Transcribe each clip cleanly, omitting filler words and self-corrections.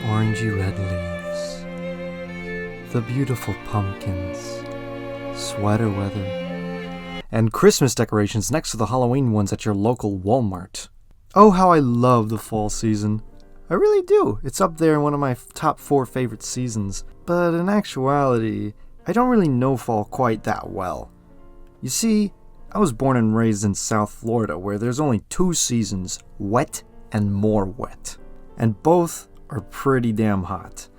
orangey red leaves, the beautiful pumpkins, sweater weather, and Christmas decorations next to the Halloween ones at your local Walmart. Oh, how I love the fall season. I really do. It's up there in one of my top 4 favorite seasons. But in actuality, I don't really know fall quite that well. You see, I was born and raised in South Florida, where there's only 2 seasons, wet and more wet. And both are pretty damn hot.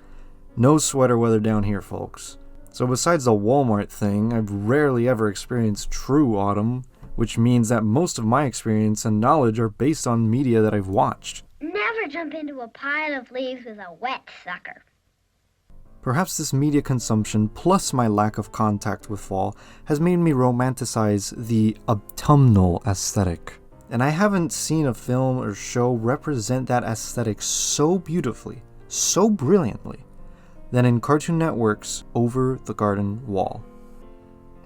No sweater weather down here, folks. So besides the Walmart thing, I've rarely ever experienced true autumn, which means that most of my experience and knowledge are based on media that I've watched. Never jump into a pile of leaves with a wet sucker. Perhaps this media consumption, plus my lack of contact with fall, has made me romanticize the autumnal aesthetic. And I haven't seen a film or show represent that aesthetic so beautifully, so brilliantly, than in Cartoon Network's Over the Garden Wall.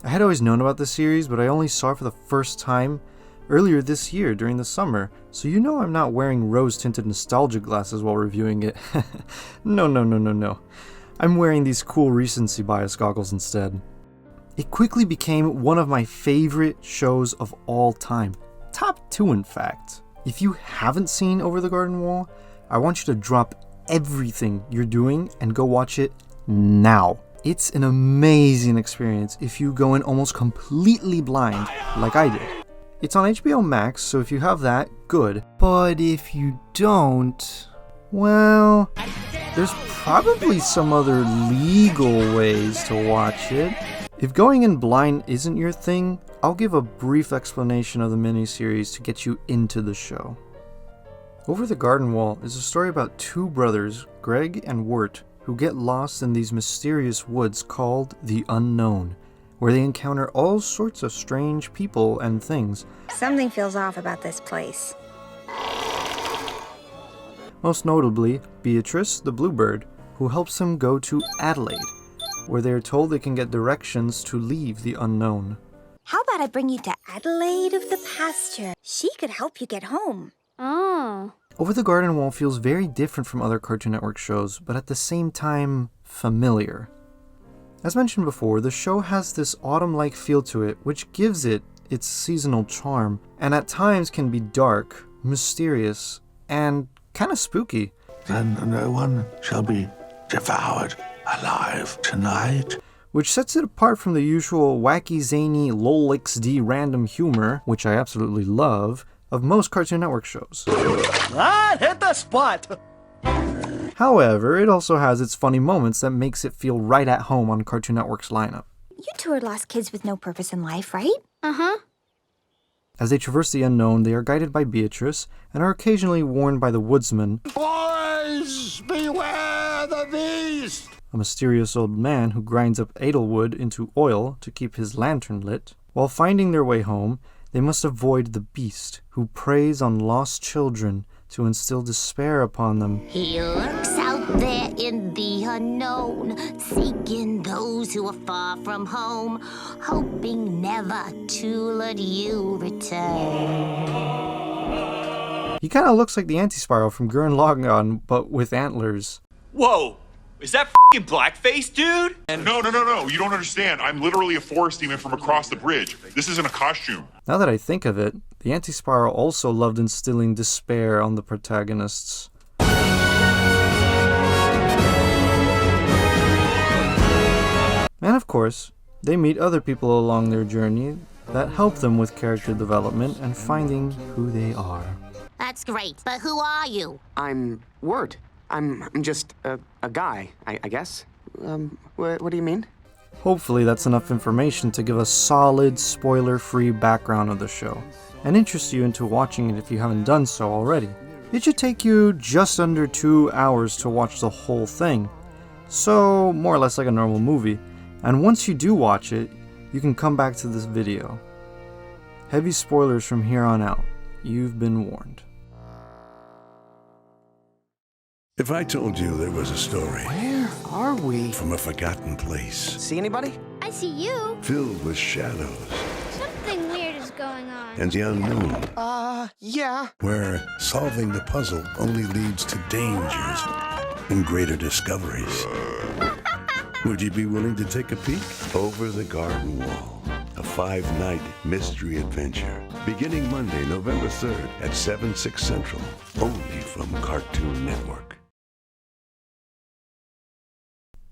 I had always known about the series, but I only saw it for the first time earlier this year during the summer, so you know I'm not wearing rose-tinted nostalgia glasses while reviewing it. No. I'm wearing these cool recency bias goggles instead. It quickly became one of my favorite shows of all time. Top 2, in fact. If you haven't seen Over the Garden Wall, I want you to drop everything you're doing and go watch it now. It's an amazing experience if you go in almost completely blind, like I did. It's on HBO Max, so if you have that, good. But if you don't, well, there's probably some other legal ways to watch it. If going in blind isn't your thing, I'll give a brief explanation of the miniseries to get you into the show. Over the Garden Wall is a story about 2 brothers, Greg and Wirt, who get lost in these mysterious woods called the Unknown, where they encounter all sorts of strange people and things. Something feels off about this place. Most notably, Beatrice, the bluebird, who helps them go to Adelaide, where they are told they can get directions to leave the unknown. How about I bring you to Adelaide of the pasture? She could help you get home. Oh. Over the Garden Wall feels very different from other Cartoon Network shows, but at the same time, familiar. As mentioned before, the show has this autumn-like feel to it, which gives it its seasonal charm, and at times can be dark, mysterious, and kind of spooky. Then no one shall be devoured alive tonight. Which sets it apart from the usual wacky, zany, lol-xd random humor, which I absolutely love, of most Cartoon Network shows. Hit the spot! However, it also has its funny moments that makes it feel right at home on Cartoon Network's lineup. You 2 are lost kids with no purpose in life, right? Uh-huh. As they traverse the unknown, they are guided by Beatrice and are occasionally warned by the woodsman, Boys, beware the beast! a mysterious old man who grinds up edelwood into oil to keep his lantern lit. While finding their way home, they must avoid the beast, who preys on lost children to instill despair upon them. He lurks out there in the unknown, seeking those who are far from home, hoping never to let you return. He kind of looks like the anti-spiral from Gurren Lagann, but with antlers. Whoa! Is that f***ing blackface, dude? No, you don't understand. I'm literally a forest demon from across the bridge. This isn't a costume. Now that I think of it, the anti-spiral also loved instilling despair on the protagonists. And of course, they meet other people along their journey that help them with character development and finding who they are. That's great, but who are you? I'm Wirt. I'm just a guy, I guess. What do you mean? Hopefully that's enough information to give a solid, spoiler-free background of the show, and interest you into watching it if you haven't done so already. It should take you just under 2 hours to watch the whole thing, so more or less like a normal movie, and once you do watch it, you can come back to this video. Heavy spoilers from here on out. You've been warned. If I told you there was a story Where are we? from a forgotten place, See anybody? I see you. filled with shadows Something weird is going on. and the unknown, Yeah. where solving the puzzle only leads to dangers and greater discoveries. Would you be willing to take a peek? Over the Garden Wall, a 5-night mystery adventure, beginning Monday, November 3rd at 7/6 Central, only from Cartoon Network.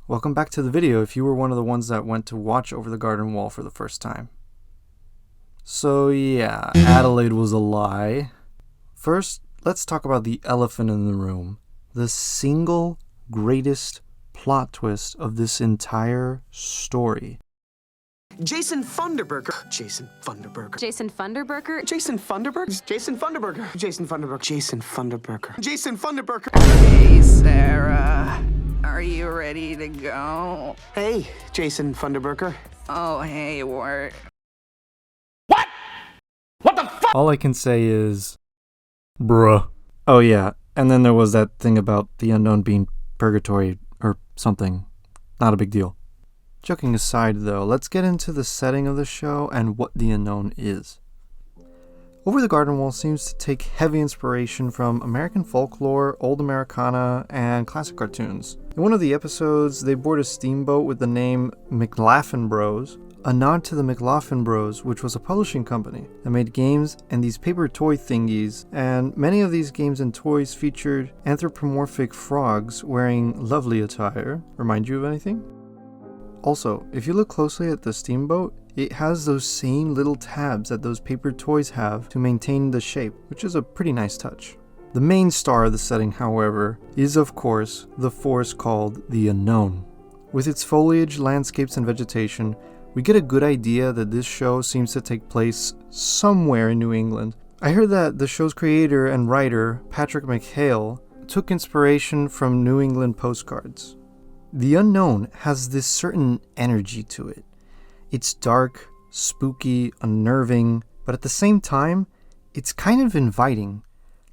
Welcome back to the video if you were one of the ones that went to watch Over the Garden Wall for the first time. So yeah, Adelaide was a lie. First, let's talk about the elephant in the room. The single greatest plot twist of this entire story. Jason Funderburker. Jason Funderburker. Jason Funderburker? Jason Funderburker? Jason Funderburker. Jason Funderburker. Jason Funderburker. Jason Funderburker. Hey, Sarah. Are you ready to go? Hey, Jason Funderburker. Oh, hey, Wirt. All I can say is, bruh. Oh yeah, and then there was that thing about the unknown being purgatory or something. Not a big deal. Joking aside though, let's get into the setting of the show and what the unknown is. Over the Garden Wall seems to take heavy inspiration from American folklore, old Americana, and classic cartoons. In one of the episodes, they board a steamboat with the name McLaughlin Bros, a nod to the McLaughlin Bros, which was a publishing company that made games and these paper toy thingies, and many of these games and toys featured anthropomorphic frogs wearing lovely attire. Remind you of anything? Also, if you look closely at the steamboat, it has those same little tabs that those paper toys have to maintain the shape, which is a pretty nice touch. The main star of the setting, however, is of course the forest called the Unknown. With its foliage, landscapes, and vegetation, we get a good idea that this show seems to take place somewhere in New England. I heard that the show's creator and writer, Patrick McHale, took inspiration from New England postcards. The Unknown has this certain energy to it. It's dark, spooky, unnerving, but at the same time, it's kind of inviting.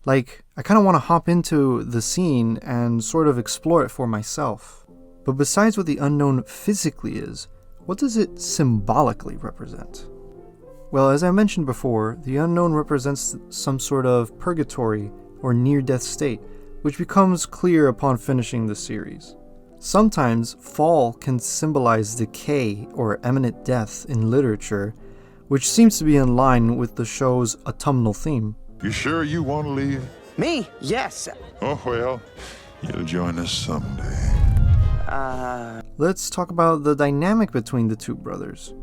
Like, I kind of want to hop into the scene and sort of explore it for myself. But besides what the Unknown physically is, what does it symbolically represent? Well, as I mentioned before, the Unknown represents some sort of purgatory or near-death state, which becomes clear upon finishing the series. Sometimes fall can symbolize decay or imminent death in literature, which seems to be in line with the show's autumnal theme. You sure you want to leave? Me? Yes. Oh, well, you'll join us someday. Let's talk about the dynamic between the two brothers.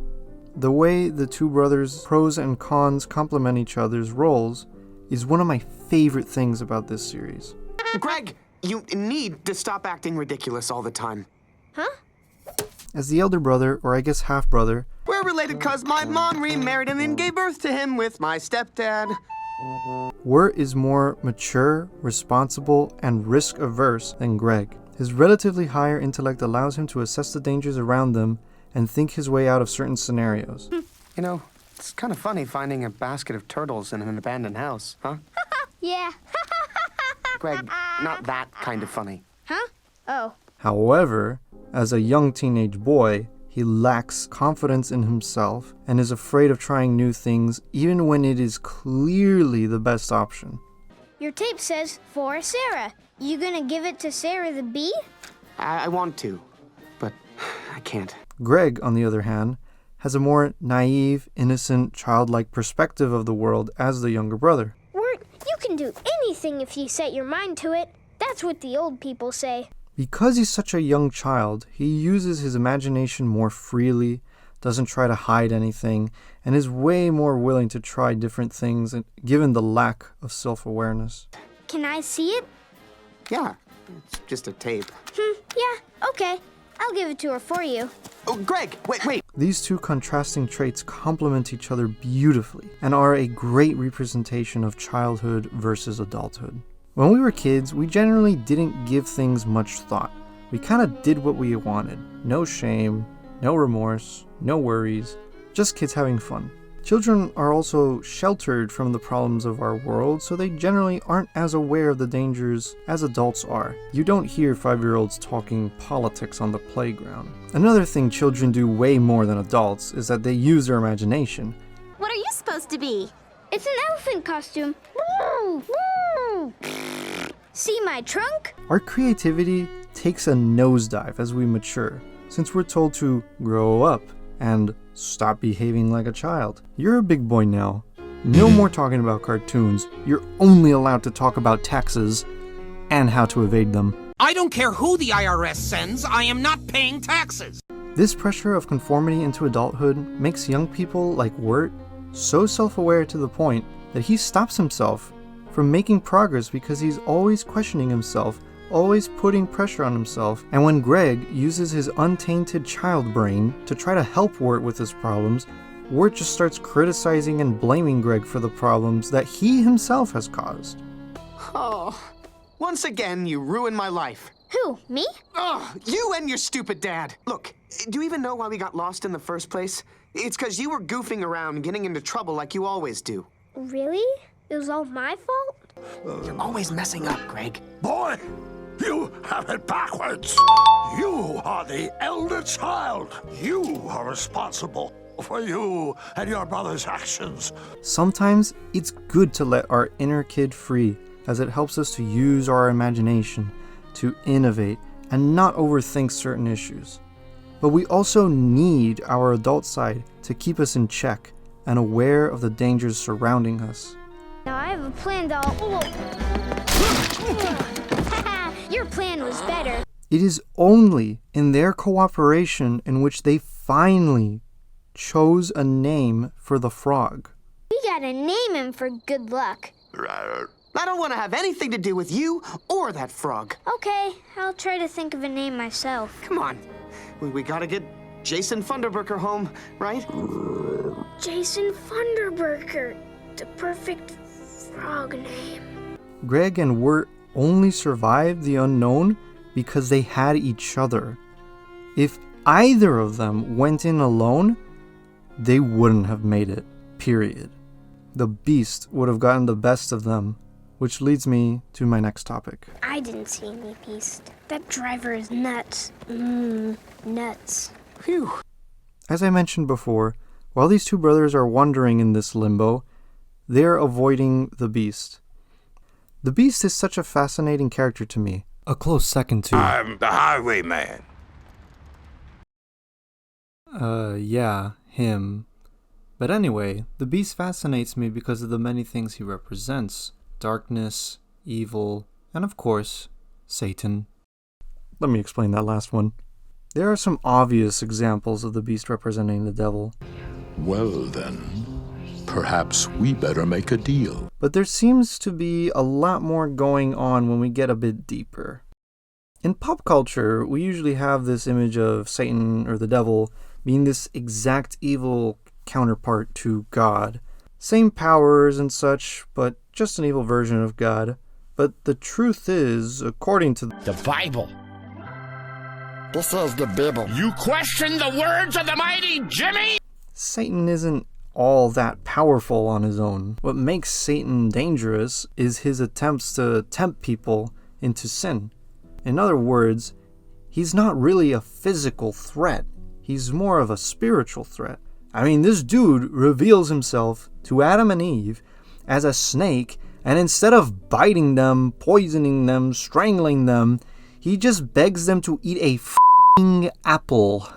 The way the two brothers' pros and cons complement each other's roles is one of my favorite things about this series. Greg, you need to stop acting ridiculous all the time. Huh? As the elder brother, or I guess half-brother, We're related cause my mom remarried and then gave birth to him with my stepdad. Wirt is more mature, responsible, and risk-averse than Greg. His relatively higher intellect allows him to assess the dangers around them and think his way out of certain scenarios. You know, it's kind of funny finding a basket of turtles in an abandoned house, huh? Yeah. Greg, not that kind of funny. Huh? Oh. However, as a young teenage boy, he lacks confidence in himself and is afraid of trying new things even when it is clearly the best option. Your tape says, for Sarah. You gonna give it to Sarah the bee? I want to, but I can't. Greg, on the other hand, has a more naive, innocent, childlike perspective of the world as the younger brother. Wirt, you can do anything if you set your mind to it. That's what the old people say. Because he's such a young child, he uses his imagination more freely, doesn't try to hide anything, and is way more willing to try different things given the lack of self-awareness. Can I see it? Yeah, it's just a tape. Yeah, okay. I'll give it to her for you. Oh, Greg, wait. These two contrasting traits complement each other beautifully and are a great representation of childhood versus adulthood. When we were kids, we generally didn't give things much thought. We kind of did what we wanted. No shame, no remorse, no worries, just kids having fun. Children are also sheltered from the problems of our world, so they generally aren't as aware of the dangers as adults are. You don't hear 5-year-olds talking politics on the playground. Another thing children do way more than adults is that they use their imagination. What are you supposed to be? It's an elephant costume. Woo! Woo! See my trunk? Our creativity takes a nosedive as we mature, since we're told to grow up and stop behaving like a child. You're a big boy now. No more talking about cartoons. You're only allowed to talk about taxes and how to evade them. I don't care who the IRS sends, I am not paying taxes. This pressure of conformity into adulthood makes young people like Wirt so self-aware to the point that he stops himself from making progress because he's always questioning himself, always putting pressure on himself. And when Greg uses his untainted child brain to try to help Wirt with his problems, Wirt just starts criticizing and blaming Greg for the problems that he himself has caused. Oh, once again, you ruined my life. Who, me? Oh, you and your stupid dad. Look, do you even know why we got lost in the first place? It's because you were goofing around and getting into trouble like you always do. Really? It was all my fault? You're always messing up, Greg. Boy, you have it backwards. You are the elder child. You are responsible for you and your brother's actions. Sometimes it's good to let our inner kid free, as it helps us to use our imagination, to innovate, and not overthink certain issues. But we also need our adult side to keep us in check and aware of the dangers surrounding us. Now I have a plan to Your plan was better. It is only in their cooperation in which they finally chose a name for the frog. We gotta name him for good luck. I don't want to have anything to do with you or that frog. Okay, I'll try to think of a name myself. Come on. We gotta get Jason Funderburker home, right? Jason Funderburker. The perfect frog name. Greg and Wirt only survived the unknown because they had each other. If either of them went in alone, they wouldn't have made it, period. The beast would have gotten the best of them, which leads me to my next topic. I didn't see any beast. That driver is nuts. Nuts. Phew. As I mentioned before, while these two brothers are wandering in this limbo, they're avoiding the beast. The beast is such a fascinating character to me. A close second to... I'm the highwayman. Yeah, him. But anyway, the beast fascinates me because of the many things he represents. Darkness, evil, and of course, Satan. Let me explain that last one. There are some obvious examples of the beast representing the devil. Well then, perhaps we better make a deal. But there seems to be a lot more going on when we get a bit deeper. In pop culture, we usually have this image of Satan or the devil being this exact evil counterpart to God. Same powers and such, but just an evil version of God. But the truth is, according to The Bible. This is the Bible. You question the words of the mighty Jimmy? Satan isn't all that powerful on his own. What makes Satan dangerous is his attempts to tempt people into sin. In other words, he's not really a physical threat. He's more of a spiritual threat. I mean, this dude reveals himself to Adam and Eve as a snake, and instead of biting them, poisoning them, strangling them, he just begs them to eat a f***ing apple.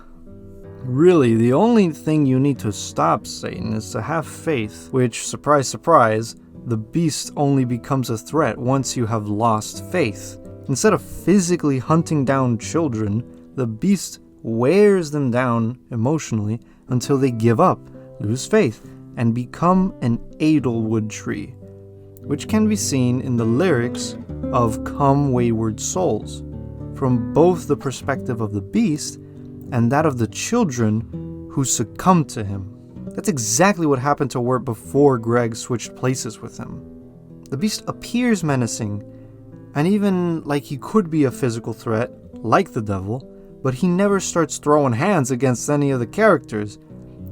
Really, the only thing you need to stop Satan is to have faith, which, surprise, surprise, the beast only becomes a threat once you have lost faith. Instead of physically hunting down children, the beast wears them down emotionally until they give up, lose faith, and become an edelwood tree, which can be seen in the lyrics of Come Wayward Souls, from both the perspective of the beast and that of the children who succumbed to him. That's exactly what happened to Wirt before Greg switched places with him. The beast appears menacing, and even like he could be a physical threat, like the devil, but he never starts throwing hands against any of the characters.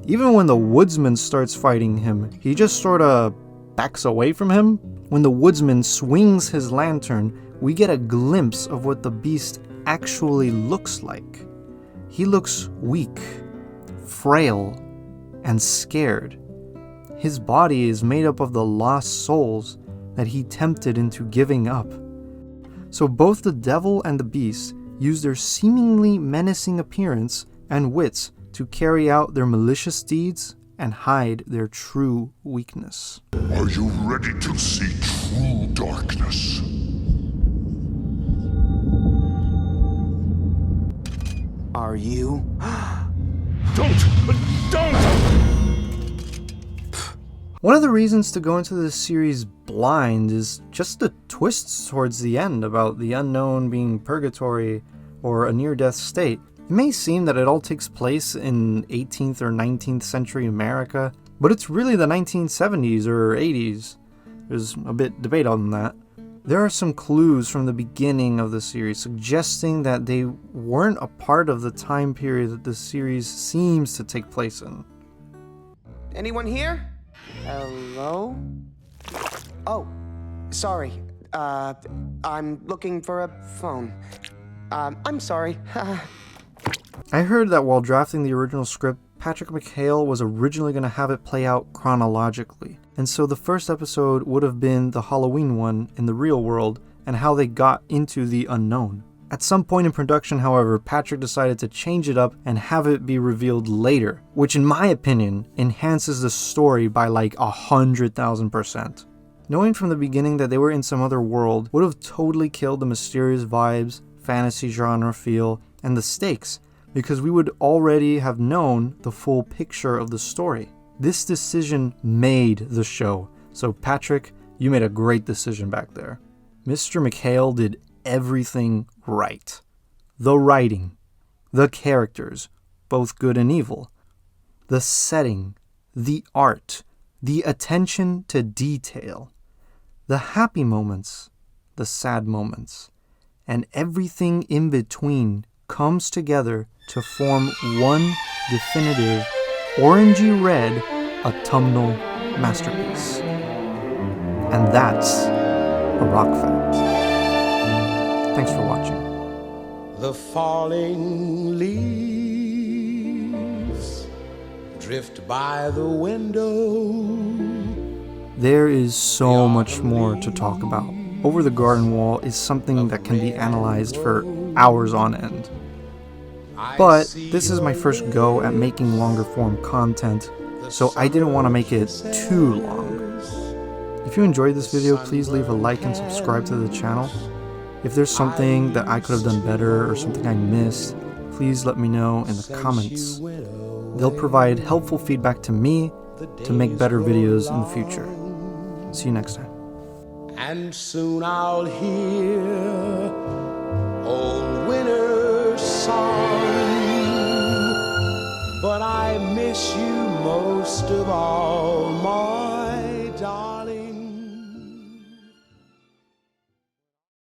Even when the woodsman starts fighting him, he just sorta backs away from him. When the woodsman swings his lantern, we get a glimpse of what the beast actually looks like. He looks weak, frail, and scared. His body is made up of the lost souls that he tempted into giving up. So both the devil and the beast use their seemingly menacing appearance and wits to carry out their malicious deeds and hide their true weakness. Are you ready to see true darkness? Are you? Don't! One of the reasons to go into this series blind is just the twists towards the end about the unknown being purgatory or a near-death state. It may seem that it all takes place in 18th or 19th century America, but it's really the 1970s or 80s. There's a bit debate on that. There are some clues from the beginning of the series suggesting that they weren't a part of the time period that the series seems to take place in. Anyone here? Hello? Oh, sorry. I'm looking for a phone. I'm sorry. I heard that while drafting the original script, Patrick McHale was originally going to have it play out chronologically, and so the first episode would have been the Halloween one in the real world and how they got into the unknown. At some point in production, however, Patrick decided to change it up and have it be revealed later, which in my opinion enhances the story by like 100,000%. Knowing from the beginning that they were in some other world would have totally killed the mysterious vibes, fantasy genre feel, and the stakes, because we would already have known the full picture of the story. This decision made the show, so Patrick, you made a great decision back there. Mr. McHale did everything right. The writing, the characters, both good and evil, the setting, the art, the attention to detail, the happy moments, the sad moments, and everything in between comes together to form one definitive orangey red autumnal masterpiece. And that's a rock fact. Thanks for watching. The falling leaves drift by the window. There is so much more to talk about. Over the Garden Wall is something that can be analyzed for hours on end. But this is my first go at making longer form content, so I didn't want to make it too long. If you enjoyed this video, please leave a like and subscribe to the channel. If there's something that I could have done better or something I missed, please let me know in the comments. They'll provide helpful feedback to me to make better videos in the future. See you next time. And soon I'll hear old winter's song, but I miss you most of all,